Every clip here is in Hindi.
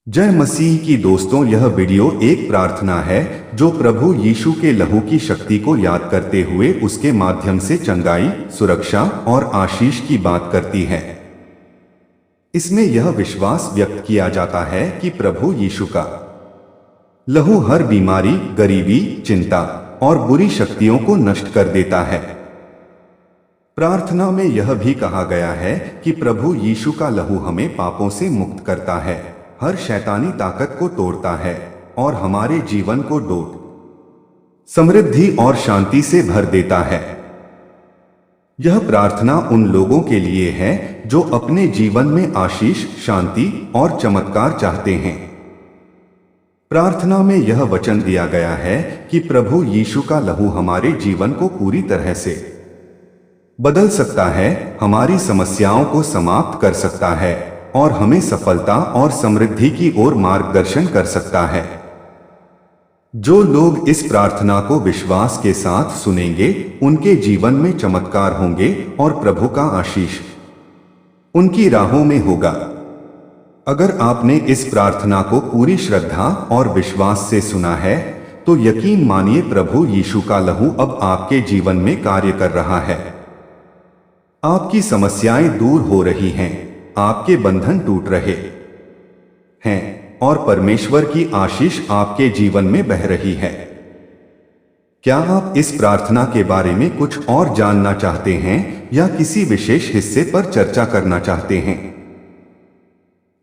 जय मसीह की दोस्तों, यह वीडियो एक प्रार्थना है जो प्रभु यीशु के लहू की शक्ति को याद करते हुए उसके माध्यम से चंगाई, सुरक्षा और आशीष की बात करती है। इसमें यह विश्वास व्यक्त किया जाता है कि प्रभु यीशु का लहू हर बीमारी, गरीबी, चिंता और बुरी शक्तियों को नष्ट कर देता है। प्रार्थना में यह भी कहा गया है कि प्रभु यीशु का लहू हमें पापों से मुक्त करता है, हर शैतानी ताकत को तोड़ता है और हमारे जीवन को समृद्धि और शांति से भर देता है। यह प्रार्थना उन लोगों के लिए है जो अपने जीवन में आशीष, शांति और चमत्कार चाहते हैं। प्रार्थना में यह वचन दिया गया है कि प्रभु यीशु का लहू हमारे जीवन को पूरी तरह से बदल सकता है, हमारी समस्याओं को समाप्त कर सकता है और हमें सफलता और समृद्धि की ओर मार्गदर्शन कर सकता है। जो लोग इस प्रार्थना को विश्वास के साथ सुनेंगे, उनके जीवन में चमत्कार होंगे और प्रभु का आशीष उनकी राहों में होगा। अगर आपने इस प्रार्थना को पूरी श्रद्धा और विश्वास से सुना है, तो यकीन मानिए प्रभु यीशु का लहू अब आपके जीवन में कार्य कर रहा है। आपकी समस्याएं दूर हो रही हैं, आपके बंधन टूट रहे हैं और परमेश्वर की आशीष आपके जीवन में बह रही है। क्या आप इस प्रार्थना के बारे में कुछ और जानना चाहते हैं या किसी विशेष हिस्से पर चर्चा करना चाहते हैं?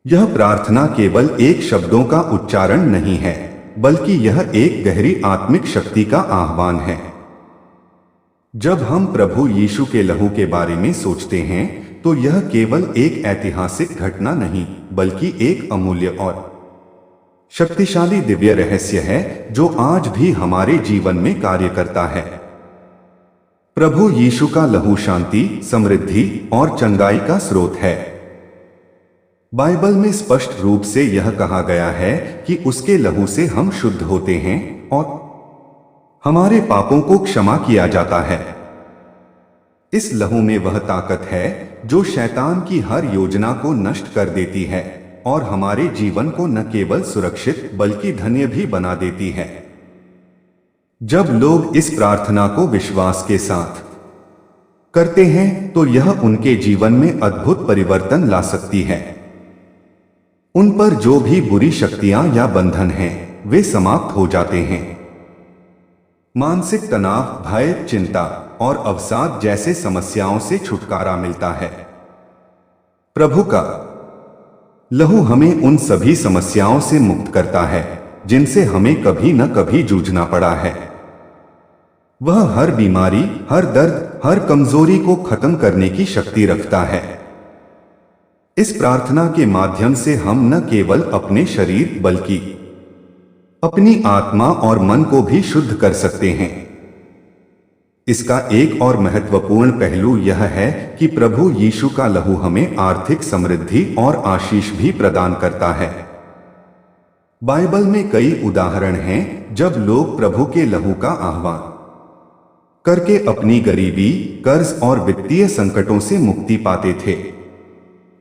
यह प्रार्थना केवल एक शब्दों का उच्चारण नहीं है, बल्कि यह एक गहरी आत्मिक शक्ति का आह्वान है। जब हम प्रभु यीशु के लहू के बारे में सोचते हैं, तो यह केवल एक ऐतिहासिक घटना नहीं, बल्कि एक अमूल्य और शक्तिशाली दिव्य रहस्य है जो आज भी हमारे जीवन में कार्य करता है। प्रभु यीशु का लहू शांति, समृद्धि और चंगाई का स्रोत है। बाइबल में स्पष्ट रूप से यह कहा गया है कि उसके लहू से हम शुद्ध होते हैं और हमारे पापों को क्षमा किया जाता है। इस लहू में वह ताकत है जो शैतान की हर योजना को नष्ट कर देती है और हमारे जीवन को न केवल सुरक्षित बल्कि धन्य भी बना देती है। जब लोग इस प्रार्थना को विश्वास के साथ करते हैं, तो यह उनके जीवन में अद्भुत परिवर्तन ला सकती है। उन पर जो भी बुरी शक्तियां या बंधन हैं, वे समाप्त हो जाते हैं। मानसिक तनाव, भय, चिंता और अवसाद जैसे समस्याओं से छुटकारा मिलता है। प्रभु का लहू हमें उन सभी समस्याओं से मुक्त करता है जिनसे हमें कभी न कभी जूझना पड़ा है। वह हर बीमारी, हर दर्द, हर कमजोरी को खत्म करने की शक्ति रखता है। इस प्रार्थना के माध्यम से हम न केवल अपने शरीर बल्कि अपनी आत्मा और मन को भी शुद्ध कर सकते हैं। इसका एक और महत्वपूर्ण पहलू यह है कि प्रभु यीशु का लहू हमें आर्थिक समृद्धि और आशीष भी प्रदान करता है। बाइबल में कई उदाहरण हैं जब लोग प्रभु के लहू का आह्वान करके अपनी गरीबी, कर्ज और वित्तीय संकटों से मुक्ति पाते थे।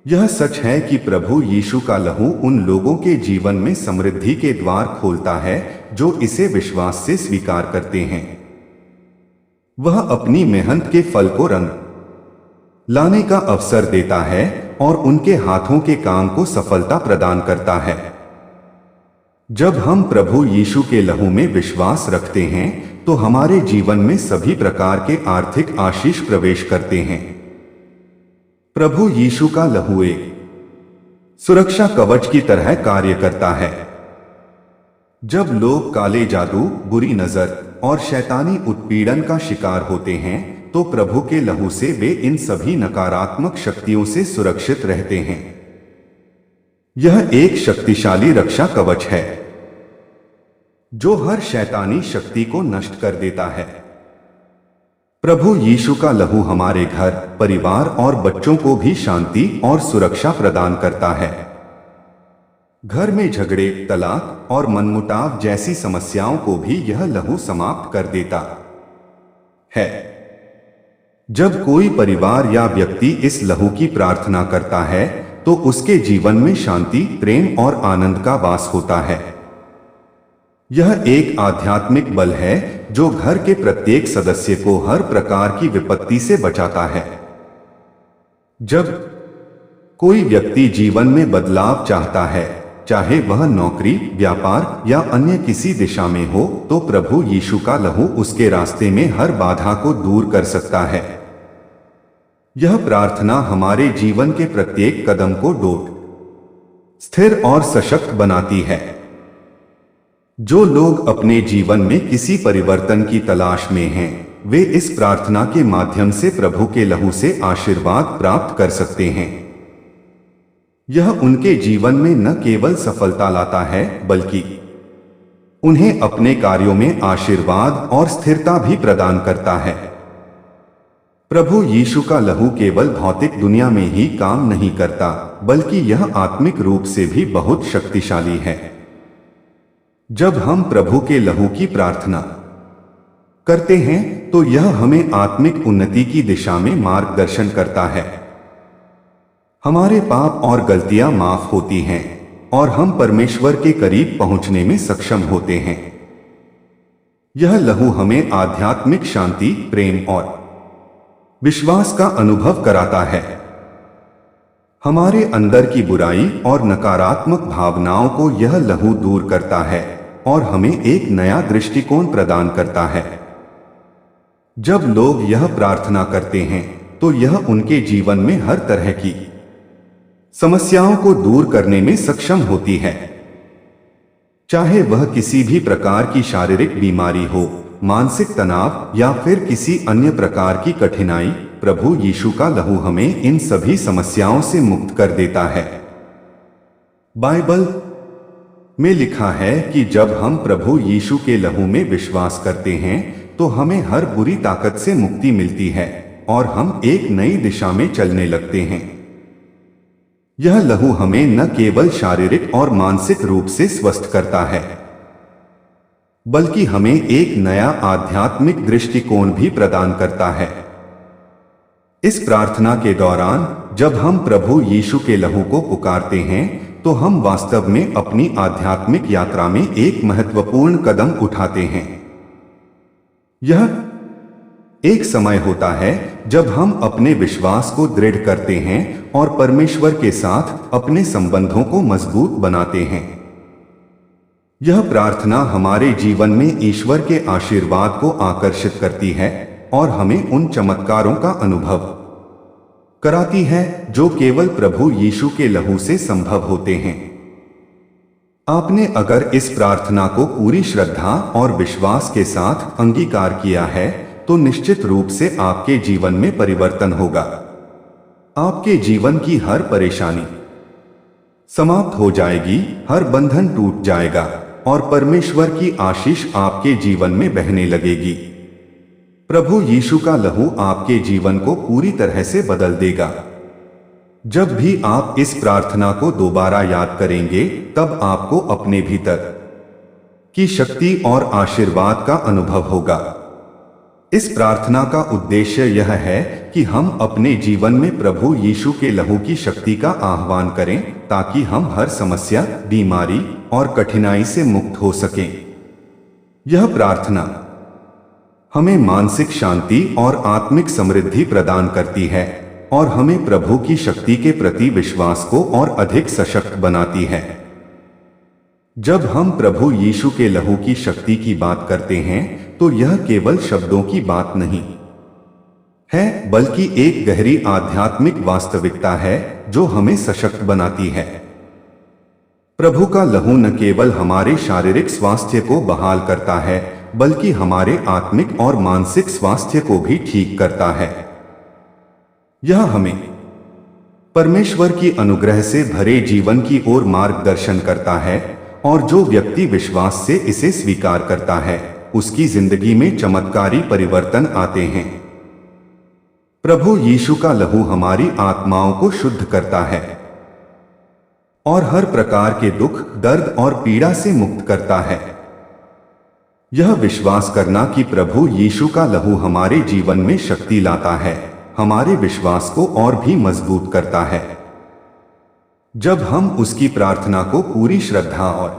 यह सच है कि प्रभु यीशु का लहू उन लोगों के जीवन में समृद्धि के द्वार खोलता है जो इसे विश्वास से स्वीकार करते हैं। वह अपनी मेहनत के फल को रंग लाने का अवसर देता है और उनके हाथों के काम को सफलता प्रदान करता है। जब हम प्रभु यीशु के लहू में विश्वास रखते हैं, तो हमारे जीवन में सभी प्रकार के आर्थिक आशीष प्रवेश करते हैं। प्रभु यीशु का लहू एक सुरक्षा कवच की तरह कार्य करता है। जब लोग काले जादू, बुरी नजर और शैतानी उत्पीड़न का शिकार होते हैं, तो प्रभु के लहू से वे इन सभी नकारात्मक शक्तियों से सुरक्षित रहते हैं। यह एक शक्तिशाली रक्षा कवच है जो हर शैतानी शक्ति को नष्ट कर देता है। प्रभु यीशु का लहू हमारे घर, परिवार और बच्चों को भी शांति और सुरक्षा प्रदान करता है। घर में झगड़े, तलाक और मनमुटाव जैसी समस्याओं को भी यह लहू समाप्त कर देता है। जब कोई परिवार या व्यक्ति इस लहू की प्रार्थना करता है, तो उसके जीवन में शांति, प्रेम और आनंद का वास होता है। यह एक आध्यात्मिक बल है जो घर के प्रत्येक सदस्य को हर प्रकार की विपत्ति से बचाता है। जब कोई व्यक्ति जीवन में बदलाव चाहता है, चाहे वह नौकरी, व्यापार या अन्य किसी दिशा में हो, तो प्रभु यीशु का लहू उसके रास्ते में हर बाधा को दूर कर सकता है। यह प्रार्थना हमारे जीवन के प्रत्येक कदम को दृढ़, स्थिर और सशक्त बनाती है। जो लोग अपने जीवन में किसी परिवर्तन की तलाश में हैं, वे इस प्रार्थना के माध्यम से प्रभु के लहू से आशीर्वाद प्राप्त कर सकते हैं। यह उनके जीवन में न केवल सफलता लाता है, बल्कि उन्हें अपने कार्यों में आशीर्वाद और स्थिरता भी प्रदान करता है। प्रभु यीशु का लहू केवल भौतिक दुनिया में ही काम नहीं करता, बल्कि यह आत्मिक रूप से भी बहुत शक्तिशाली है। जब हम प्रभु के लहू की प्रार्थना करते हैं, तो यह हमें आत्मिक उन्नति की दिशा में मार्गदर्शन करता है। हमारे पाप और गलतियां माफ होती हैं और हम परमेश्वर के करीब पहुंचने में सक्षम होते हैं। यह लहू हमें आध्यात्मिक शांति, प्रेम और विश्वास का अनुभव कराता है। हमारे अंदर की बुराई और नकारात्मक भावनाओं को यह लहू दूर करता है और हमें एक नया दृष्टिकोण प्रदान करता है। जब लोग यह प्रार्थना करते हैं, तो यह उनके जीवन में हर तरह की समस्याओं को दूर करने में सक्षम होती है। चाहे वह किसी भी प्रकार की शारीरिक बीमारी हो, मानसिक तनाव या फिर किसी अन्य प्रकार की कठिनाई, प्रभु यीशु का लहू हमें इन सभी समस्याओं से मुक्त कर देता है। बाइबल में लिखा है कि जब हम प्रभु यीशु के लहू में विश्वास करते हैं, तो हमें हर बुरी ताकत से मुक्ति मिलती है और हम एक नई दिशा में चलने लगते हैं। यह लहू हमें न केवल शारीरिक और मानसिक रूप से स्वस्थ करता है, बल्कि हमें एक नया आध्यात्मिक दृष्टिकोण भी प्रदान करता है। इस प्रार्थना के दौरान जब हम प्रभु यीशु के लहू को पुकारते हैं, तो हम वास्तव में अपनी आध्यात्मिक यात्रा में एक महत्वपूर्ण कदम उठाते हैं। यह एक समय होता है जब हम अपने विश्वास को दृढ़ करते हैं और परमेश्वर के साथ अपने संबंधों को मजबूत बनाते हैं। यह प्रार्थना हमारे जीवन में ईश्वर के आशीर्वाद को आकर्षित करती है और हमें उन चमत्कारों का अनुभव कराती है जो केवल प्रभु यीशु के लहू से संभव होते हैं। आपने अगर इस प्रार्थना को पूरी श्रद्धा और विश्वास के साथ अंगीकार किया है, तो निश्चित रूप से आपके जीवन में परिवर्तन होगा। आपके जीवन की हर परेशानी समाप्त हो जाएगी, हर बंधन टूट जाएगा और परमेश्वर की आशीष आपके जीवन में बहने लगेगी। प्रभु यीशु का लहू आपके जीवन को पूरी तरह से बदल देगा। जब भी आप इस प्रार्थना को दोबारा याद करेंगे, तब आपको अपने भीतर की शक्ति और आशीर्वाद का अनुभव होगा। इस प्रार्थना का उद्देश्य यह है कि हम अपने जीवन में प्रभु यीशु के लहू की शक्ति का आह्वान करें, ताकि हम हर समस्या, बीमारी और कठिनाई से मुक्त हो सकें। यह प्रार्थना हमें मानसिक शांति और आत्मिक समृद्धि प्रदान करती है और हमें प्रभु की शक्ति के प्रति विश्वास को और अधिक सशक्त बनाती है। जब हम प्रभु यीशु के लहू की शक्ति की बात करते हैं, तो यह केवल शब्दों की बात नहीं है, बल्कि एक गहरी आध्यात्मिक वास्तविकता है जो हमें सशक्त बनाती है। प्रभु का लहू न केवल हमारे शारीरिक स्वास्थ्य को बहाल करता है, बल्कि हमारे आत्मिक और मानसिक स्वास्थ्य को भी ठीक करता है। यह हमें परमेश्वर की अनुग्रह से भरे जीवन की ओर मार्गदर्शन करता है और जो व्यक्ति विश्वास से इसे स्वीकार करता है, उसकी जिंदगी में चमत्कारी परिवर्तन आते हैं। प्रभु यीशु का लहू हमारी आत्माओं को शुद्ध करता है और हर प्रकार के दुख, दर्द और पीड़ा से मुक्त करता है। यह विश्वास करना कि प्रभु यीशु का लहू हमारे जीवन में शक्ति लाता है, हमारे विश्वास को और भी मजबूत करता है। जब हम उसकी प्रार्थना को पूरी श्रद्धा और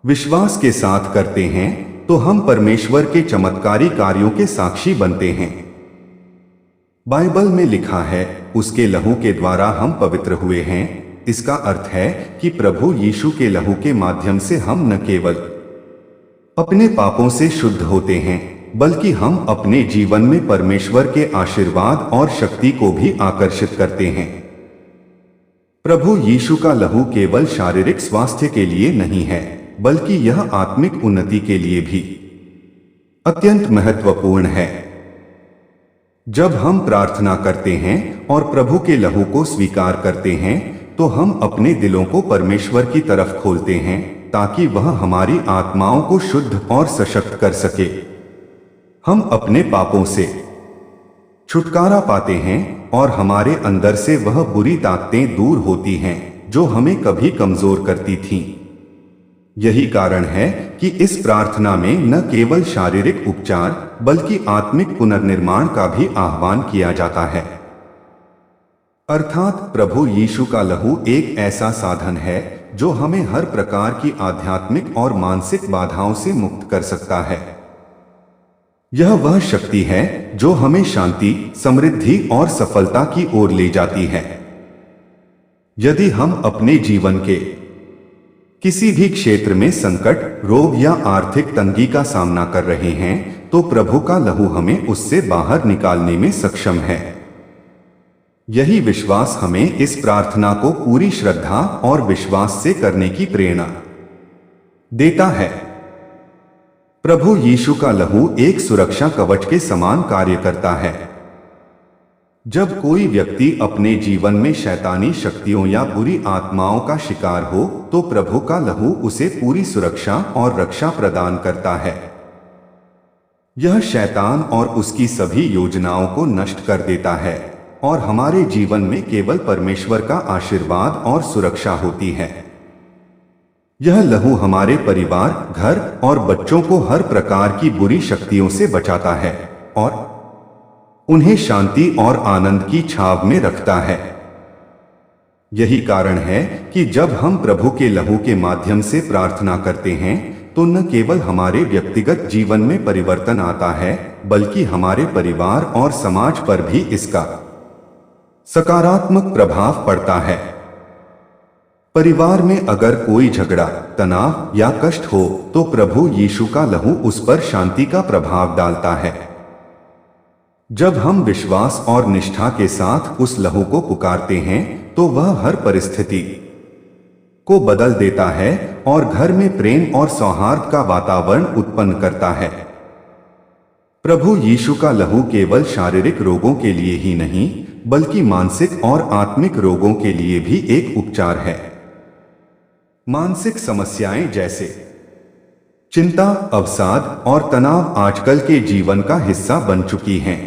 विश्वास के साथ करते हैं तो हम परमेश्वर के चमत्कारी कार्यों के साक्षी बनते हैं। बाइबल में लिखा है, उसके लहू के द्वारा हम पवित्र हुए हैं। इसका अर्थ है कि प्रभु यीशु के लहू के माध्यम से हम न केवल अपने पापों से शुद्ध होते हैं, बल्कि हम अपने जीवन में परमेश्वर के आशीर्वाद और शक्ति को भी आकर्षित करते हैं। प्रभु यीशु का लहू केवल शारीरिक स्वास्थ्य के लिए नहीं है, बल्कि यह आत्मिक उन्नति के लिए भी अत्यंत महत्वपूर्ण है। जब हम प्रार्थना करते हैं और प्रभु के लहू को स्वीकार करते हैं तो हम अपने दिलों को परमेश्वर की तरफ खोलते हैं ताकि वह हमारी आत्माओं को शुद्ध और सशक्त कर सके। हम अपने पापों से छुटकारा पाते हैं और हमारे अंदर से वह बुरी ताकतें दूर होती हैं जो हमें कभी कमजोर करती थीं। यही कारण है कि इस प्रार्थना में न केवल शारीरिक उपचार बल्कि आत्मिक पुनर्निर्माण का भी आह्वान किया जाता है। अर्थात प्रभु यीशु का लहू एक ऐसा साधन है जो हमें हर प्रकार की आध्यात्मिक और मानसिक बाधाओं से मुक्त कर सकता है। यह वह शक्ति है जो हमें शांति, समृद्धि और सफलता की ओर ले जाती है। यदि हम अपने जीवन के किसी भी क्षेत्र में संकट, रोग या आर्थिक तंगी का सामना कर रहे हैं तो प्रभु का लहू हमें उससे बाहर निकालने में सक्षम है। यही विश्वास हमें इस प्रार्थना को पूरी श्रद्धा और विश्वास से करने की प्रेरणा देता है। प्रभु यीशु का लहू एक सुरक्षा कवच के समान कार्य करता है। जब कोई व्यक्ति अपने जीवन में शैतानी शक्तियों या बुरी आत्माओं का शिकार हो तो प्रभु का लहू उसे पूरी सुरक्षा और रक्षा प्रदान करता है। यह शैतान और उसकी सभी योजनाओं को नष्ट कर देता है और हमारे जीवन में केवल परमेश्वर का आशीर्वाद और सुरक्षा होती है। यह लहू हमारे परिवार, घर और बच्चों को हर प्रकार की बुरी शक्तियों से बचाता है और उन्हें शांति और आनंद की छाव में रखता है। यही कारण है कि जब हम प्रभु के लहू के माध्यम से प्रार्थना करते हैं तो न केवल हमारे व्यक्तिगत जीवन में परिवर्तन आता है बल्कि हमारे परिवार और समाज पर भी इसका सकारात्मक प्रभाव पड़ता है। परिवार में अगर कोई झगड़ा, तनाव या कष्ट हो तो प्रभु यीशु का लहू उस पर शांति का प्रभाव डालता है। जब हम विश्वास और निष्ठा के साथ उस लहू को पुकारते हैं तो वह हर परिस्थिति को बदल देता है और घर में प्रेम और सौहार्द का वातावरण उत्पन्न करता है। प्रभु यीशु का लहू केवल शारीरिक रोगों के लिए ही नहीं बल्कि मानसिक और आत्मिक रोगों के लिए भी एक उपचार है। मानसिक समस्याएं जैसे चिंता, अवसाद और तनाव आजकल के जीवन का हिस्सा बन चुकी हैं।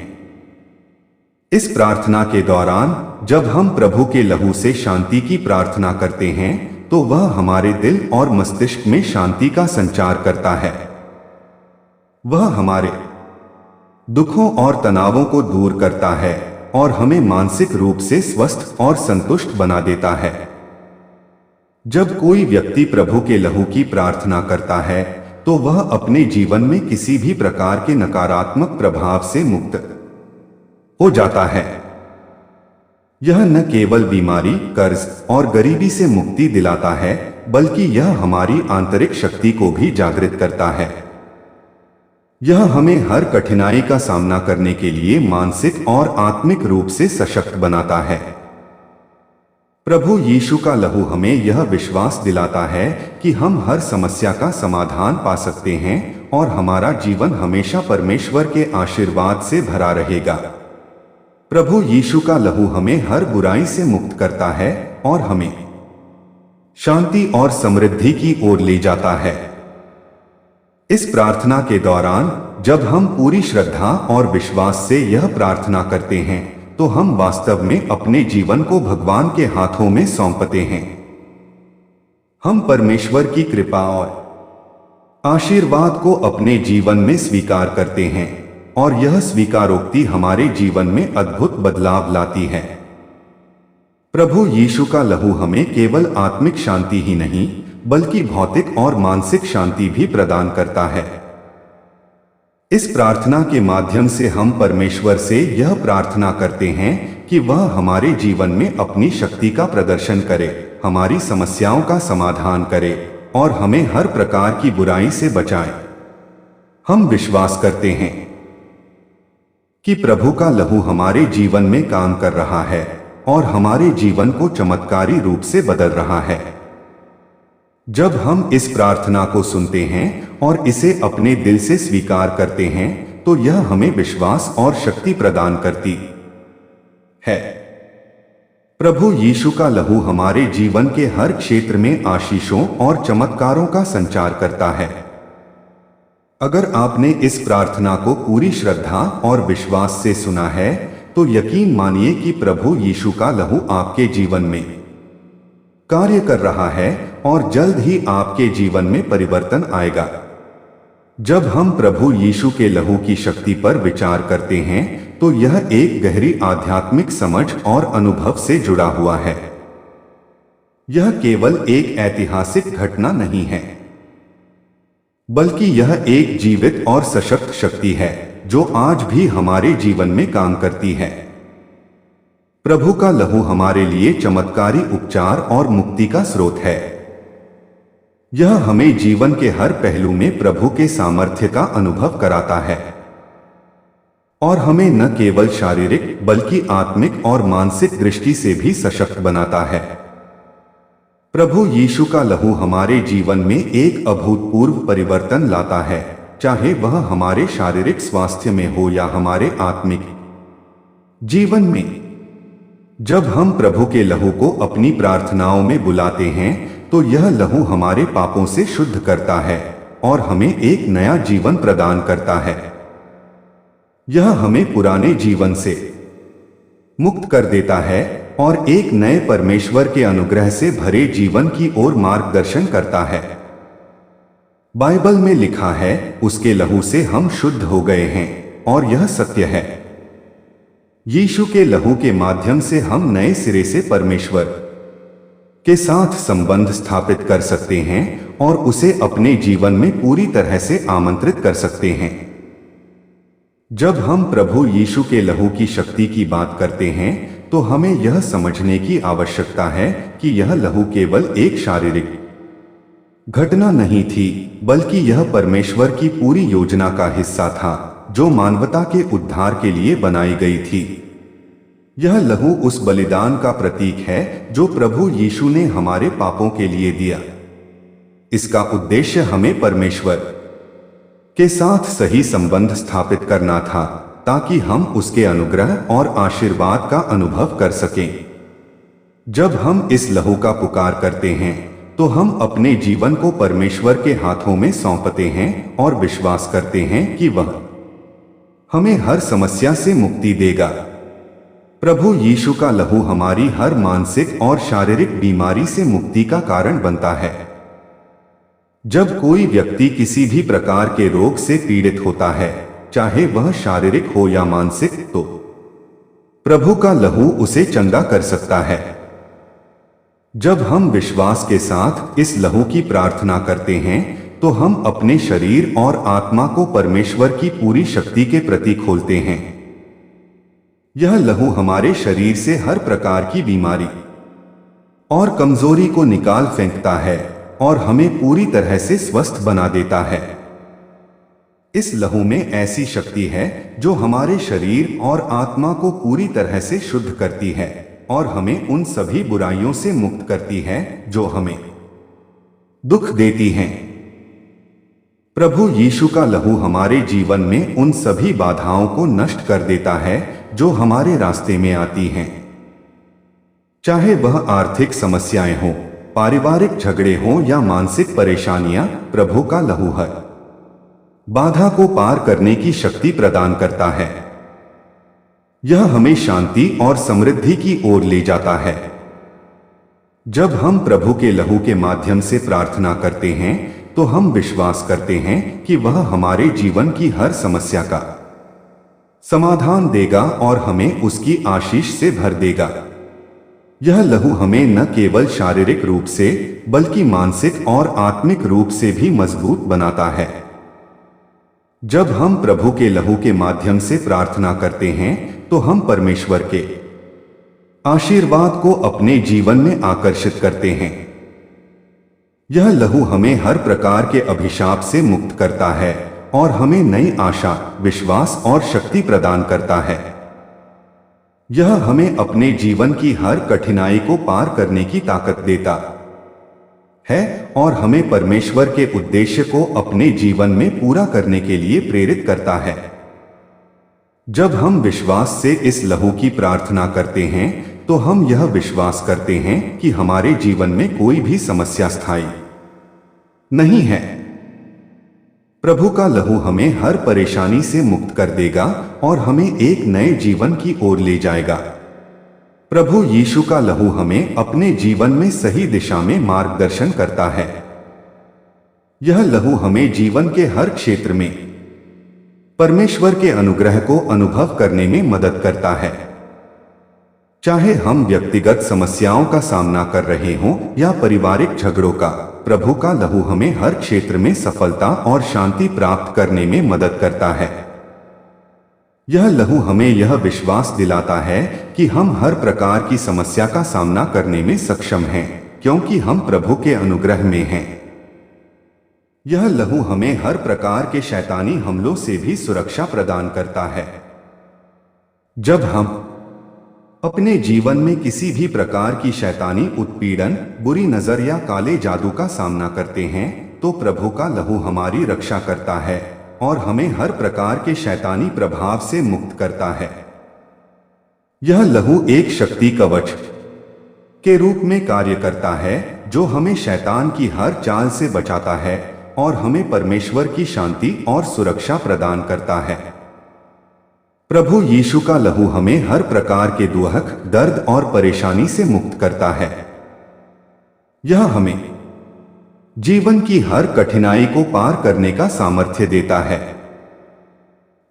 इस प्रार्थना के दौरान जब हम प्रभु के लहू से शांति की प्रार्थना करते हैं तो वह हमारे दिल और मस्तिष्क में शांति का संचार करता है। वह हमारे दुखों और तनावों को दूर करता है और हमें मानसिक रूप से स्वस्थ और संतुष्ट बना देता है। जब कोई व्यक्ति प्रभु के लहू की प्रार्थना करता है तो वह अपने जीवन में किसी भी प्रकार के नकारात्मक प्रभाव से मुक्त हो जाता है। यह न केवल बीमारी, कर्ज और गरीबी से मुक्ति दिलाता है बल्कि यह हमारी आंतरिक शक्ति को भी जागृत करता है। यह हमें हर कठिनाई का सामना करने के लिए मानसिक और आत्मिक रूप से सशक्त बनाता है। प्रभु यीशु का लहू हमें यह विश्वास दिलाता है कि हम हर समस्या का समाधान पा सकते हैं और हमारा जीवन हमेशा परमेश्वर के आशीर्वाद से भरा रहेगा। प्रभु यीशु का लहू हमें हर बुराई से मुक्त करता है और हमें शांति और समृद्धि की ओर ले जाता है। इस प्रार्थना के दौरान जब हम पूरी श्रद्धा और विश्वास से यह प्रार्थना करते हैं तो हम वास्तव में अपने जीवन को भगवान के हाथों में सौंपते हैं। हम परमेश्वर की कृपा और आशीर्वाद को अपने जीवन में स्वीकार करते हैं और यह स्वीकारोक्ति हमारे जीवन में अद्भुत बदलाव लाती है। प्रभु यीशु का लहू हमें केवल आत्मिक शांति ही नहीं बल्कि भौतिक और मानसिक शांति भी प्रदान करता है। इस प्रार्थना के माध्यम से हम परमेश्वर से यह प्रार्थना करते हैं कि वह हमारे जीवन में अपनी शक्ति का प्रदर्शन करे, हमारी समस्याओं का समाधान करे और हमें हर प्रकार की बुराई से बचाए। हम विश्वास करते हैं कि प्रभु का लहू हमारे जीवन में काम कर रहा है और हमारे जीवन को चमत्कारी रूप से बदल रहा है। जब हम इस प्रार्थना को सुनते हैं और इसे अपने दिल से स्वीकार करते हैं तो यह हमें विश्वास और शक्ति प्रदान करती है। प्रभु यीशु का लहू हमारे जीवन के हर क्षेत्र में आशीषों और चमत्कारों का संचार करता है। अगर आपने इस प्रार्थना को पूरी श्रद्धा और विश्वास से सुना है तो यकीन मानिए कि प्रभु यीशु का लहू आपके जीवन में कार्य कर रहा है और जल्द ही आपके जीवन में परिवर्तन आएगा। जब हम प्रभु यीशु के लहू की शक्ति पर विचार करते हैं तो यह एक गहरी आध्यात्मिक समझ और अनुभव से जुड़ा हुआ है। यह केवल एक ऐतिहासिक घटना नहीं है बल्कि यह एक जीवित और सशक्त शक्ति है जो आज भी हमारे जीवन में काम करती है। प्रभु का लहू हमारे लिए चमत्कारी उपचार और मुक्ति का स्रोत है। यह हमें जीवन के हर पहलू में प्रभु के सामर्थ्य का अनुभव कराता है और हमें न केवल शारीरिक बल्कि आत्मिक और मानसिक दृष्टि से भी सशक्त बनाता है। प्रभु यीशु का लहू हमारे जीवन में एक अभूतपूर्व परिवर्तन लाता है, चाहे वह हमारे शारीरिक स्वास्थ्य में हो या हमारे आत्मिक जीवन में। जब हम प्रभु के लहू को अपनी प्रार्थनाओं में बुलाते हैं तो यह लहू हमारे पापों से शुद्ध करता है और हमें एक नया जीवन प्रदान करता है। यह हमें पुराने जीवन से मुक्त कर देता है और एक नए परमेश्वर के अनुग्रह से भरे जीवन की ओर मार्गदर्शन करता है। बाइबल में लिखा है, उसके लहू से हम शुद्ध हो गए हैं और यह सत्य है। यीशु के लहू के माध्यम से हम नए सिरे से परमेश्वर के साथ संबंध स्थापित कर सकते हैं और उसे अपने जीवन में पूरी तरह से आमंत्रित कर सकते हैं। जब हम प्रभु यीशु के लहू की शक्ति की बात करते हैं तो हमें यह समझने की आवश्यकता है कि यह लहू केवल एक शारीरिक घटना नहीं थी बल्कि यह परमेश्वर की पूरी योजना का हिस्सा था जो मानवता के उद्धार के लिए बनाई गई थी। यह लहू उस बलिदान का प्रतीक है जो प्रभु यीशु ने हमारे पापों के लिए दिया। इसका उद्देश्य हमें परमेश्वर के साथ सही संबंध स्थापित करना था ताकि हम उसके अनुग्रह और आशीर्वाद का अनुभव कर सकें। जब हम इस लहू का पुकार करते हैं तो हम अपने जीवन को परमेश्वर के हाथों में सौंपते हैं और विश्वास करते हैं कि वह हमें हर समस्या से मुक्ति देगा। प्रभु यीशु का लहू हमारी हर मानसिक और शारीरिक बीमारी से मुक्ति का कारण बनता है। जब कोई व्यक्ति किसी भी प्रकार के रोग से पीड़ित होता है, चाहे वह शारीरिक हो या मानसिक, तो प्रभु का लहू उसे चंगा कर सकता है। जब हम विश्वास के साथ इस लहू की प्रार्थना करते हैं तो हम अपने शरीर और आत्मा को परमेश्वर की पूरी शक्ति के प्रति खोलते हैं। यह लहू हमारे शरीर से हर प्रकार की बीमारी और कमजोरी को निकाल फेंकता है और हमें पूरी तरह से स्वस्थ बना देता है। इस लहू में ऐसी शक्ति है जो हमारे शरीर और आत्मा को पूरी तरह से शुद्ध करती है और हमें उन सभी बुराइयों से मुक्त करती है जो हमें दुख देती हैं। प्रभु यीशु का लहू हमारे जीवन में उन सभी बाधाओं को नष्ट कर देता है जो हमारे रास्ते में आती हैं। चाहे वह आर्थिक समस्याएं हों, पारिवारिक झगड़े हों या मानसिक परेशानियां, प्रभु का लहू हर बाधा को पार करने की शक्ति प्रदान करता है। यह हमें शांति और समृद्धि की ओर ले जाता है। जब हम प्रभु के लहू के माध्यम से प्रार्थना करते हैं तो हम विश्वास करते हैं कि वह हमारे जीवन की हर समस्या का समाधान देगा और हमें उसकी आशीष से भर देगा। यह लहू हमें न केवल शारीरिक रूप से बल्कि मानसिक और आत्मिक रूप से भी मजबूत बनाता है। जब हम प्रभु के लहू के माध्यम से प्रार्थना करते हैं तो हम परमेश्वर के आशीर्वाद को अपने जीवन में आकर्षित करते हैं। यह लहू हमें हर प्रकार के अभिशाप से मुक्त करता है और हमें नई आशा, विश्वास और शक्ति प्रदान करता है। यह हमें अपने जीवन की हर कठिनाई को पार करने की ताकत देता है और हमें परमेश्वर के उद्देश्य को अपने जीवन में पूरा करने के लिए प्रेरित करता है। जब हम विश्वास से इस लहू की प्रार्थना करते हैं तो हम यह विश्वास करते हैं कि हमारे जीवन में कोई भी समस्या स्थायी नहीं है। प्रभु का लहू हमें हर परेशानी से मुक्त कर देगा और हमें एक नए जीवन की ओर ले जाएगा। प्रभु यीशु का लहू हमें अपने जीवन में सही दिशा में मार्गदर्शन करता है। यह लहू हमें जीवन के हर क्षेत्र में परमेश्वर के अनुग्रह को अनुभव करने में मदद करता है। चाहे हम व्यक्तिगत समस्याओं का सामना कर रहे हों या पारिवारिक झगड़ों का, प्रभु का लहू हमें हर क्षेत्र में सफलता और शांति प्राप्त करने में मदद करता है। यह लहू हमें यह विश्वास दिलाता है कि हम हर प्रकार की समस्या का सामना करने में सक्षम हैं, क्योंकि हम प्रभु के अनुग्रह में हैं। यह लहू हमें हर प्रकार के शैतानी हमलों से भी सुरक्षा प्रदान करता है। जब हम अपने जीवन में किसी भी प्रकार की शैतानी उत्पीड़न, बुरी नजर या काले जादू का सामना करते हैं तो प्रभु का लहू हमारी रक्षा करता है और हमें हर प्रकार के शैतानी प्रभाव से मुक्त करता है। यह लहू एक शक्ति कवच के रूप में कार्य करता है जो हमें शैतान की हर चाल से बचाता है और हमें परमेश्वर की शांति और सुरक्षा प्रदान करता है। प्रभु यीशु का लहू हमें हर प्रकार के दुख, दर्द और परेशानी से मुक्त करता है। यह हमें जीवन की हर कठिनाई को पार करने का सामर्थ्य देता है।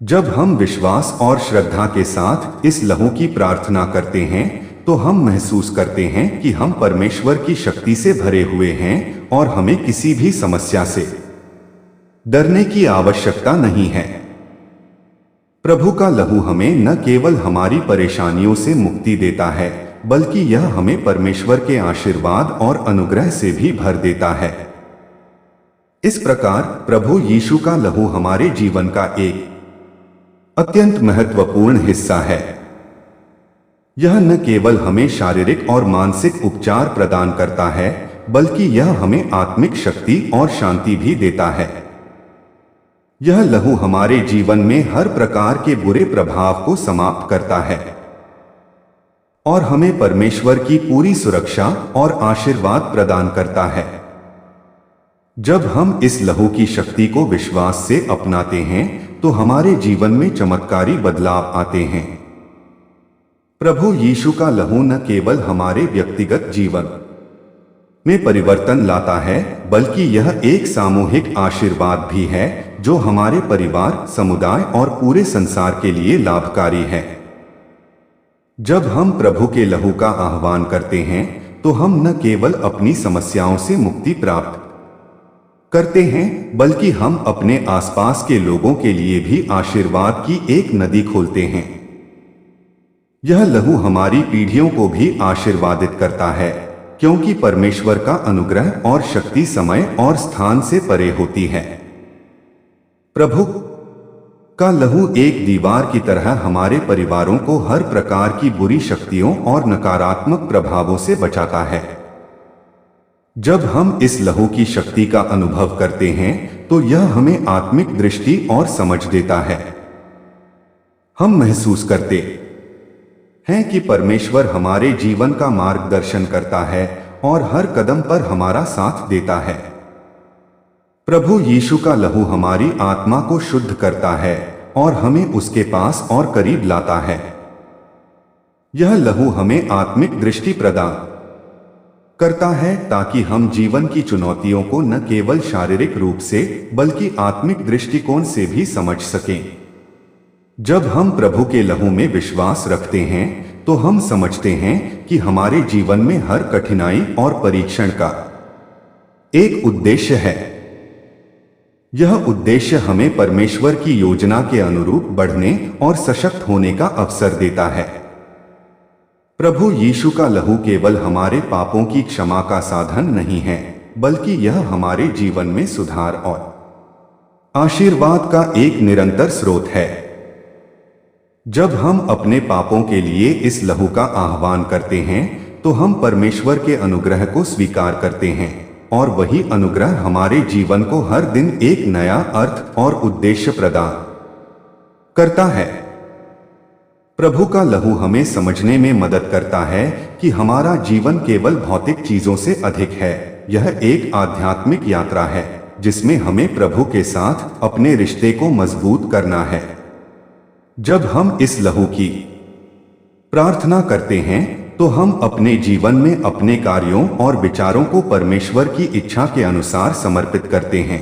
जब हम विश्वास और श्रद्धा के साथ इस लहू की प्रार्थना करते हैं तो हम महसूस करते हैं कि हम परमेश्वर की शक्ति से भरे हुए हैं और हमें किसी भी समस्या से डरने की आवश्यकता नहीं है। प्रभु का लहू हमें न केवल हमारी परेशानियों से मुक्ति देता है बल्कि यह हमें परमेश्वर के आशीर्वाद और अनुग्रह से भी भर देता है। इस प्रकार प्रभु यीशु का लहू हमारे जीवन का एक अत्यंत महत्वपूर्ण हिस्सा है। यह न केवल हमें शारीरिक और मानसिक उपचार प्रदान करता है बल्कि यह हमें आत्मिक शक्ति और शांति भी देता है। यह लहू हमारे जीवन में हर प्रकार के बुरे प्रभाव को समाप्त करता है और हमें परमेश्वर की पूरी सुरक्षा और आशीर्वाद प्रदान करता है। जब हम इस लहू की शक्ति को विश्वास से अपनाते हैं तो हमारे जीवन में चमत्कारी बदलाव आते हैं। प्रभु यीशु का लहू न केवल हमारे व्यक्तिगत जीवन में परिवर्तन लाता है बल्कि यह एक सामूहिक आशीर्वाद भी है जो हमारे परिवार, समुदाय और पूरे संसार के लिए लाभकारी है। जब हम प्रभु के लहू का आह्वान करते हैं तो हम न केवल अपनी समस्याओं से मुक्ति प्राप्त करते हैं बल्कि हम अपने आसपास के लोगों के लिए भी आशीर्वाद की एक नदी खोलते हैं। यह लहू हमारी पीढ़ियों को भी आशीर्वादित करता है क्योंकि परमेश्वर का अनुग्रह और शक्ति समय और स्थान से परे होती है। प्रभु का लहू एक दीवार की तरह हमारे परिवारों को हर प्रकार की बुरी शक्तियों और नकारात्मक प्रभावों से बचाता है। जब हम इस लहू की शक्ति का अनुभव करते हैं तो यह हमें आत्मिक दृष्टि और समझ देता है। हम महसूस करते हैं कि परमेश्वर हमारे जीवन का मार्गदर्शन करता है और हर कदम पर हमारा साथ देता है। प्रभु यीशु का लहू हमारी आत्मा को शुद्ध करता है और हमें उसके पास और करीब लाता है। यह लहू हमें आत्मिक दृष्टि प्रदान करता है ताकि हम जीवन की चुनौतियों को न केवल शारीरिक रूप से बल्कि आत्मिक दृष्टिकोण से भी समझ सकें। जब हम प्रभु के लहू में विश्वास रखते हैं तो हम समझते हैं कि हमारे जीवन में हर कठिनाई और परीक्षण का एक उद्देश्य है। यह उद्देश्य हमें परमेश्वर की योजना के अनुरूप बढ़ने और सशक्त होने का अवसर देता है। प्रभु यीशु का लहू केवल हमारे पापों की क्षमा का साधन नहीं है, बल्कि यह हमारे जीवन में सुधार और आशीर्वाद का एक निरंतर स्रोत है। जब हम अपने पापों के लिए इस लहू का आह्वान करते हैं, तो हम परमेश्वर के अनुग्रह को स्वीकार करते हैं और वही अनुग्रह हमारे जीवन को हर दिन एक नया अर्थ और उद्देश्य प्रदान करता है। प्रभु का लहू हमें समझने में मदद करता है कि हमारा जीवन केवल भौतिक चीजों से अधिक है। यह एक आध्यात्मिक यात्रा है जिसमें हमें प्रभु के साथ अपने रिश्ते को मजबूत करना है। जब हम इस लहू की प्रार्थना करते हैं, तो हम अपने जीवन में अपने कार्यों और विचारों को परमेश्वर की इच्छा के अनुसार समर्पित करते हैं।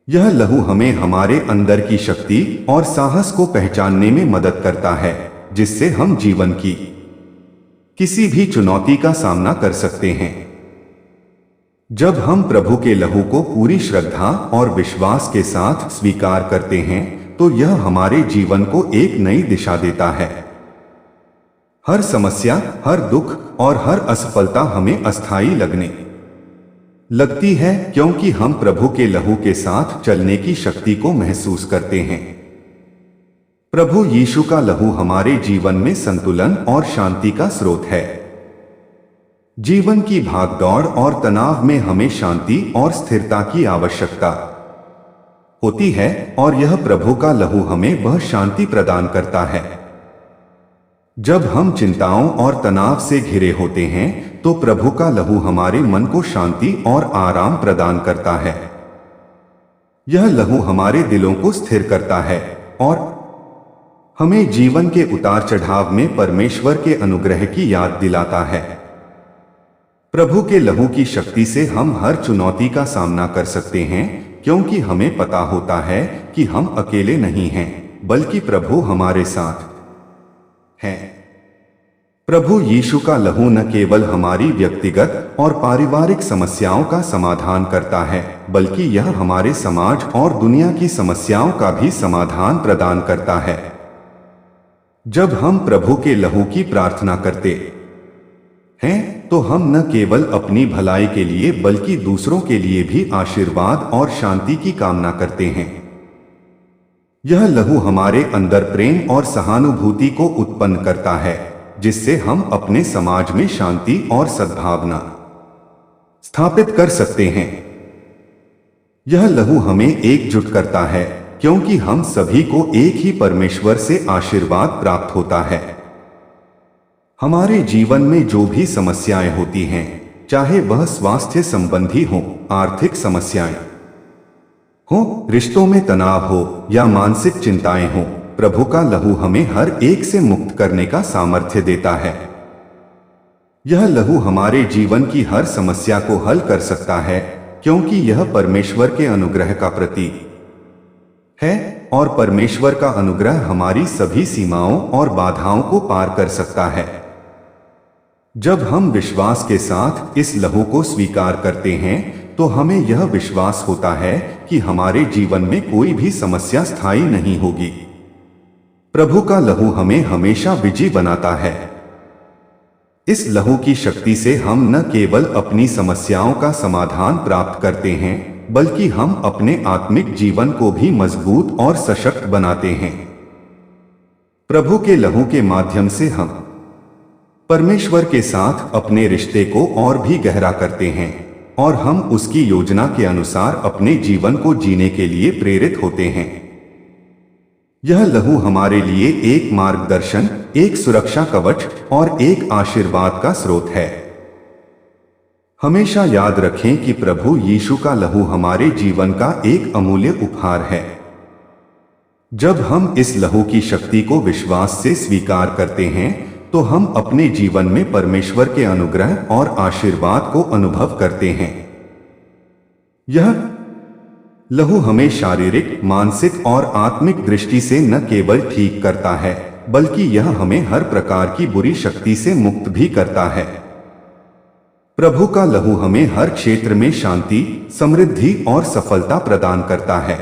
यह लहू हमें हमारे अंदर की शक्ति और साहस को पहचानने में मदद करता है, जिससे हम जीवन की किसी भी चुनौती का सामना कर सकते हैं। जब हम प्रभु के लहू को पूरी श्रद्धा और विश्वास के साथ स्वीकार करते हैं, तो यह हमारे जीवन को एक नई दिशा देता है। हर समस्या, हर दुख और हर असफलता हमें अस्थायी लगने लगती है, क्योंकि हम प्रभु के लहू के साथ चलने की शक्ति को महसूस करते हैं। प्रभु यीशु का लहू हमारे जीवन में संतुलन और शांति का स्रोत है। जीवन की भागदौड़ और तनाव में हमें शांति और स्थिरता की आवश्यकता होती है, और यह प्रभु का लहू हमें वह शांति प्रदान करता है। जब हम चिंताओं और तनाव से घिरे होते हैं, तो प्रभु का लहू हमारे मन को शांति और आराम प्रदान करता है। यह लहू हमारे दिलों को स्थिर करता है और हमें जीवन के उतार चढ़ाव में परमेश्वर के अनुग्रह की याद दिलाता है। प्रभु के लहू की शक्ति से हम हर चुनौती का सामना कर सकते हैं, क्योंकि हमें पता होता है कि हम अकेले नहीं हैं, बल्कि प्रभु हमारे साथ है। प्रभु यीशु का लहू न केवल हमारी व्यक्तिगत और पारिवारिक समस्याओं का समाधान करता है, बल्कि यह हमारे समाज और दुनिया की समस्याओं का भी समाधान प्रदान करता है। जब हम प्रभु के लहू की प्रार्थना करते हैं, तो हम न केवल अपनी भलाई के लिए बल्कि दूसरों के लिए भी आशीर्वाद और शांति की कामना करते हैं। यह लहू हमारे अंदर प्रेम और सहानुभूति को उत्पन्न करता है, जिससे हम अपने समाज में शांति और सद्भावना स्थापित कर सकते हैं। यह लहू हमें एकजुट करता है, क्योंकि हम सभी को एक ही परमेश्वर से आशीर्वाद प्राप्त होता है। हमारे जीवन में जो भी समस्याएं होती हैं, चाहे वह स्वास्थ्य संबंधी हो, आर्थिक समस्याएं हो, रिश्तों में तनाव हो या मानसिक चिंताएं हो, प्रभु का लहू हमें हर एक से मुक्त करने का सामर्थ्य देता है। यह लहू हमारे जीवन की हर समस्या को हल कर सकता है, क्योंकि यह परमेश्वर के अनुग्रह का प्रतीक है, और परमेश्वर का अनुग्रह हमारी सभी सीमाओं और बाधाओं को पार कर सकता है। जब हम विश्वास के साथ इस लहू को स्वीकार करते हैं, तो हमें यह विश्वास होता है कि हमारे जीवन में कोई भी समस्या स्थायी नहीं होगी। प्रभु का लहू हमें हमेशा विजयी बनाता है। इस लहू की शक्ति से हम न केवल अपनी समस्याओं का समाधान प्राप्त करते हैं, बल्कि हम अपने आत्मिक जीवन को भी मजबूत और सशक्त बनाते हैं। प्रभु के लहू के माध्यम से हम परमेश्वर के साथ अपने रिश्ते को और भी गहरा करते हैं, और हम उसकी योजना के अनुसार अपने जीवन को जीने के लिए प्रेरित होते हैं। यह लहू हमारे लिए एक मार्गदर्शन, एक सुरक्षा कवच और एक आशीर्वाद का स्रोत है। हमेशा याद रखें कि प्रभु यीशु का लहू हमारे जीवन का एक अमूल्य उपहार है। जब हम इस लहू की शक्ति को विश्वास से स्वीकार करते हैं, तो हम अपने जीवन में परमेश्वर के अनुग्रह और आशीर्वाद को अनुभव करते हैं। यह लहू हमें शारीरिक, मानसिक और आत्मिक दृष्टि से न केवल ठीक करता है, बल्कि यह हमें हर प्रकार की बुरी शक्ति से मुक्त भी करता है। प्रभु का लहू हमें हर क्षेत्र में शांति, समृद्धि और सफलता प्रदान करता है।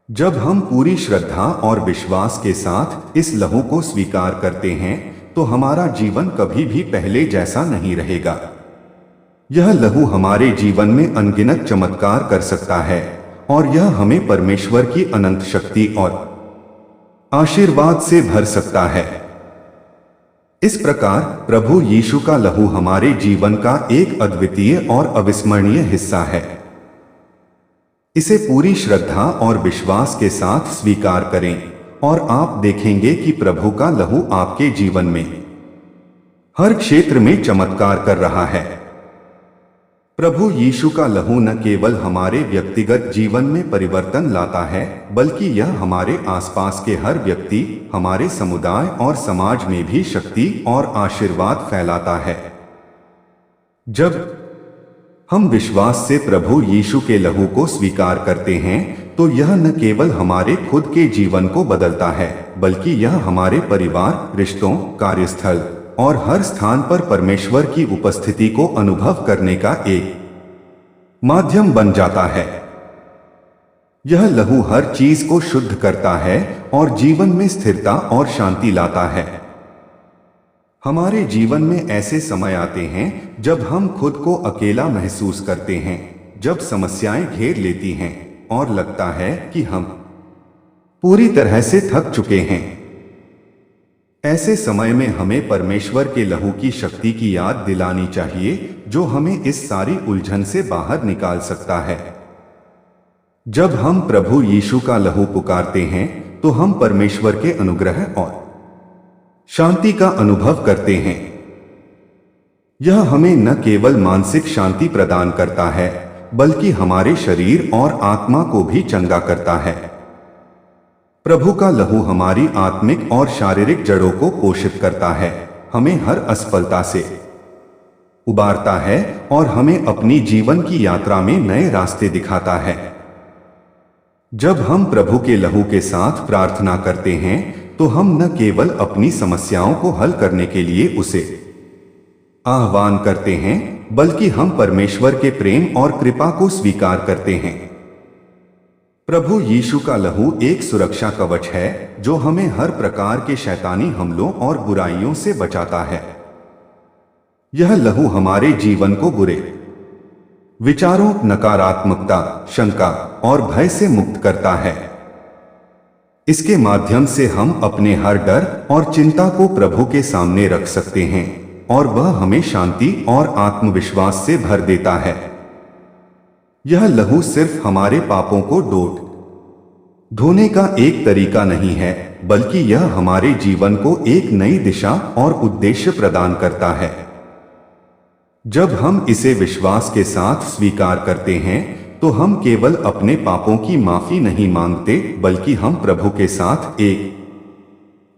जब हम पूरी श्रद्धा और विश्वास के साथ इस लहू को स्वीकार करते हैं तो हमारा जीवन कभी भी पहले जैसा नहीं रहेगा। यह लहू हमारे जीवन में अनगिनत चमत्कार कर सकता है और यह हमें परमेश्वर की अनंत शक्ति और आशीर्वाद से भर सकता है। इस प्रकार प्रभु यीशु का लहू हमारे जीवन का एक अद्वितीय और अविस्मरणीय हिस्सा है। इसे पूरी श्रद्धा और विश्वास के साथ स्वीकार करें और आप देखेंगे कि प्रभु का लहू आपके जीवन में हर क्षेत्र में चमत्कार कर रहा है। प्रभु यीशु का लहू न केवल हमारे व्यक्तिगत जीवन में परिवर्तन लाता है, बल्कि यह हमारे आसपास के हर व्यक्ति, हमारे समुदाय और समाज में भी शक्ति और आशीर्वाद फैलाता है। जब हम विश्वास से प्रभु यीशु के लहू को स्वीकार करते हैं तो यह न केवल हमारे खुद के जीवन को बदलता है, बल्कि यह हमारे परिवार, रिश्तों, कार्यस्थल और हर स्थान पर परमेश्वर की उपस्थिति को अनुभव करने का एक माध्यम बन जाता है। यह लहू हर चीज को शुद्ध करता है और जीवन में स्थिरता और शांति लाता है। हमारे जीवन में ऐसे समय आते हैं जब हम खुद को अकेला महसूस करते हैं, जब समस्याएं घेर लेती हैं और लगता है कि हम पूरी तरह से थक चुके हैं। ऐसे समय में हमें परमेश्वर के लहू की शक्ति की याद दिलानी चाहिए, जो हमें इस सारी उलझन से बाहर निकाल सकता है। जब हम प्रभु यीशु का लहू पुकारते हैं तो हम परमेश्वर के अनुग्रह और शांति का अनुभव करते हैं। यह हमें न केवल मानसिक शांति प्रदान करता है, बल्कि हमारे शरीर और आत्मा को भी चंगा करता है। प्रभु का लहू हमारी आत्मिक और शारीरिक जड़ों को पोषित करता है, हमें हर असफलता से उबारता है और हमें अपनी जीवन की यात्रा में नए रास्ते दिखाता है। जब हम प्रभु के लहू के साथ प्रार्थना करते हैं तो हम न केवल अपनी समस्याओं को हल करने के लिए उसे आह्वान करते हैं, बल्कि हम परमेश्वर के प्रेम और कृपा को स्वीकार करते हैं। प्रभु यीशु का लहू एक सुरक्षा कवच है जो हमें हर प्रकार के शैतानी हमलों और बुराइयों से बचाता है। यह लहू हमारे जीवन को बुरे विचारों, नकारात्मकता, शंका और भय से मुक्त करता है। इसके माध्यम से हम अपने हर डर और चिंता को प्रभु के सामने रख सकते हैं और वह हमें शांति और आत्मविश्वास से भर देता है। यह लहू सिर्फ हमारे पापों को धोने का एक तरीका नहीं है, बल्कि यह हमारे जीवन को एक नई दिशा और उद्देश्य प्रदान करता है। जब हम इसे विश्वास के साथ स्वीकार करते हैं तो हम केवल अपने पापों की माफी नहीं मांगते, बल्कि हम प्रभु के साथ एक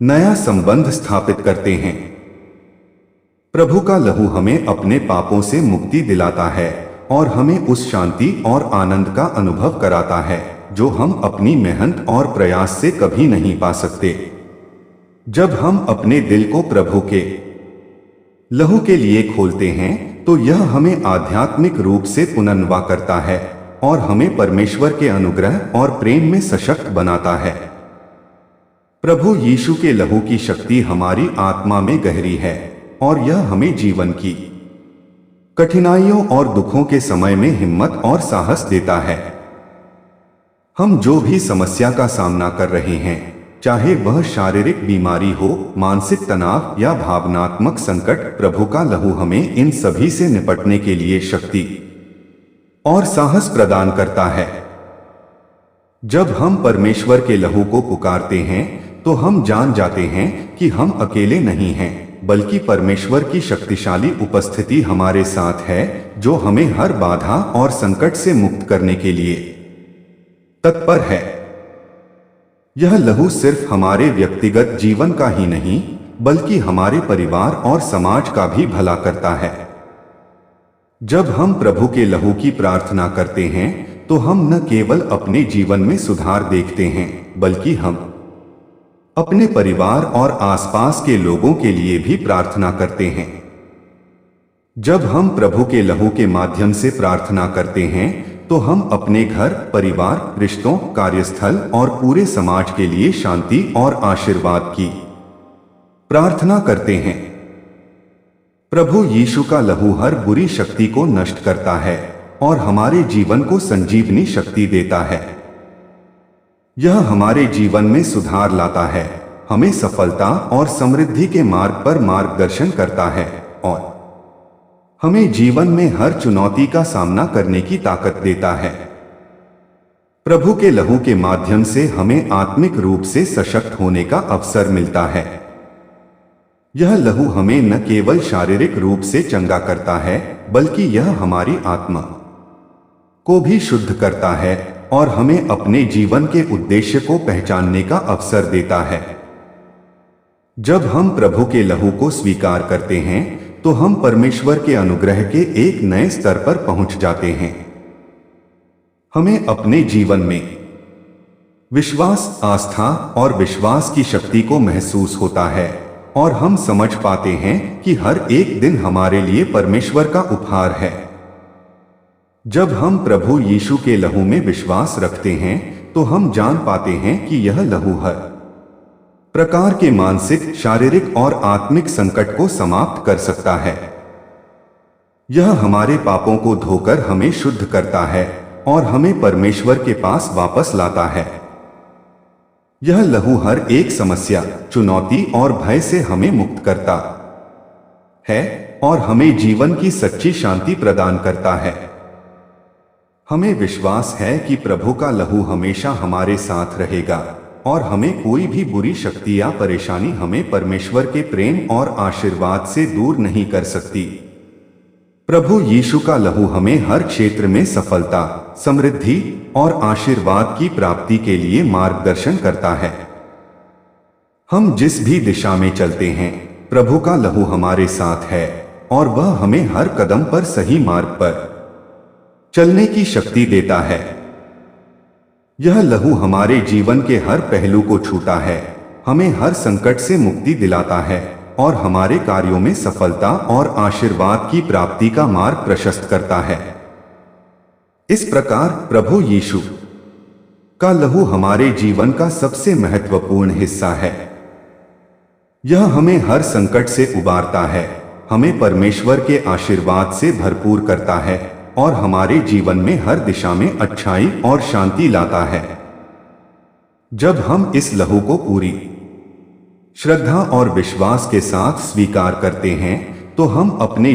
नया संबंध स्थापित करते हैं। प्रभु का लहू हमें अपने पापों से मुक्ति दिलाता है और हमें उस शांति और आनंद का अनुभव कराता है जो हम अपनी मेहनत और प्रयास से कभी नहीं पा सकते। जब हम अपने दिल को प्रभु के लहू के लिए खोलते हैं तो यह हमें आध्यात्मिक रूप से पुनर्नवा करता है और हमें परमेश्वर के अनुग्रह और प्रेम में सशक्त बनाता है। प्रभु यीशु के लहू की शक्ति हमारी आत्मा में गहरी है और यह हमें जीवन की कठिनाइयों और दुखों के समय में हिम्मत और साहस देता है। हम जो भी समस्या का सामना कर रहे हैं, चाहे वह शारीरिक बीमारी हो, मानसिक तनाव या भावनात्मक संकट, प्रभु का लहू हमें इन सभी से निपटने के लिए शक्ति और साहस प्रदान करता है। जब हम परमेश्वर के लहू को पुकारते हैं तो हम जान जाते हैं कि हम अकेले नहीं हैं, बल्कि परमेश्वर की शक्तिशाली उपस्थिति हमारे साथ है, जो हमें हर बाधा और संकट से मुक्त करने के लिए तत्पर है। यह लहू सिर्फ हमारे व्यक्तिगत जीवन का ही नहीं, बल्कि हमारे परिवार और समाज का भी भला करता है। जब हम प्रभु के लहू की प्रार्थना करते हैं तो हम न केवल अपने जीवन में सुधार देखते हैं, बल्कि हम अपने परिवार और आसपास के लोगों के लिए भी प्रार्थना करते हैं। जब हम प्रभु के लहू के माध्यम से प्रार्थना करते हैं तो हम अपने घर, परिवार, रिश्तों, कार्यस्थल और पूरे समाज के लिए शांति और आशीर्वाद की प्रार्थना करते हैं। प्रभु यीशु का लहू हर बुरी शक्ति को नष्ट करता है और हमारे जीवन को संजीवनी शक्ति देता है। यह हमारे जीवन में सुधार लाता है, हमें सफलता और समृद्धि के मार्ग पर मार्गदर्शन करता है और हमें जीवन में हर चुनौती का सामना करने की ताकत देता है। प्रभु के लहू के माध्यम से हमें आत्मिक रूप से सशक्त होने का अवसर मिलता है। यह लहू हमें न केवल शारीरिक रूप से चंगा करता है बल्कि यह हमारी आत्मा को भी शुद्ध करता है और हमें अपने जीवन के उद्देश्य को पहचानने का अवसर देता है। जब हम प्रभु के लहू को स्वीकार करते हैं तो हम परमेश्वर के अनुग्रह के एक नए स्तर पर पहुंच जाते हैं। हमें अपने जीवन में विश्वास, आस्था और विश्वास की शक्ति को महसूस होता है और हम समझ पाते हैं कि हर एक दिन हमारे लिए परमेश्वर का उपहार है। जब हम प्रभु यीशु के लहू में विश्वास रखते हैं तो हम जान पाते हैं कि यह लहू हर प्रकार के मानसिक, शारीरिक और आत्मिक संकट को समाप्त कर सकता है। यह हमारे पापों को धोकर हमें शुद्ध करता है और हमें परमेश्वर के पास वापस लाता है। यह लहू हर एक समस्या, चुनौती और भय से हमें मुक्त करता है और हमें जीवन की सच्ची शांति प्रदान करता है। हमें विश्वास है कि प्रभु का लहू हमेशा हमारे साथ रहेगा और हमें कोई भी बुरी शक्ति या परेशानी हमें परमेश्वर के प्रेम और आशीर्वाद से दूर नहीं कर सकती। प्रभु यीशु का लहू हमें हर क्षेत्र में सफलता, समृद्धि और आशीर्वाद की प्राप्ति के लिए मार्गदर्शन करता है। हम जिस भी दिशा में चलते हैं, प्रभु का लहू हमारे साथ है और वह हमें हर कदम पर सही मार्ग पर चलने की शक्ति देता है। यह लहू हमारे जीवन के हर पहलू को छूता है, हमें हर संकट से मुक्ति दिलाता है और हमारे कार्यों में सफलता और आशीर्वाद की प्राप्ति का मार्ग प्रशस्त करता है। इस प्रकार प्रभु यीशु का लहू हमारे जीवन का सबसे महत्वपूर्ण हिस्सा है। यह हमें हर संकट से उबारता है, हमें परमेश्वर के आशीर्वाद से भरपूर करता है और हमारे जीवन में हर दिशा में अच्छाई और शांति लाता है। जब हम इस लहू को पूरी श्रद्धा और विश्वास के साथ स्वीकार करते हैं तो हम अपने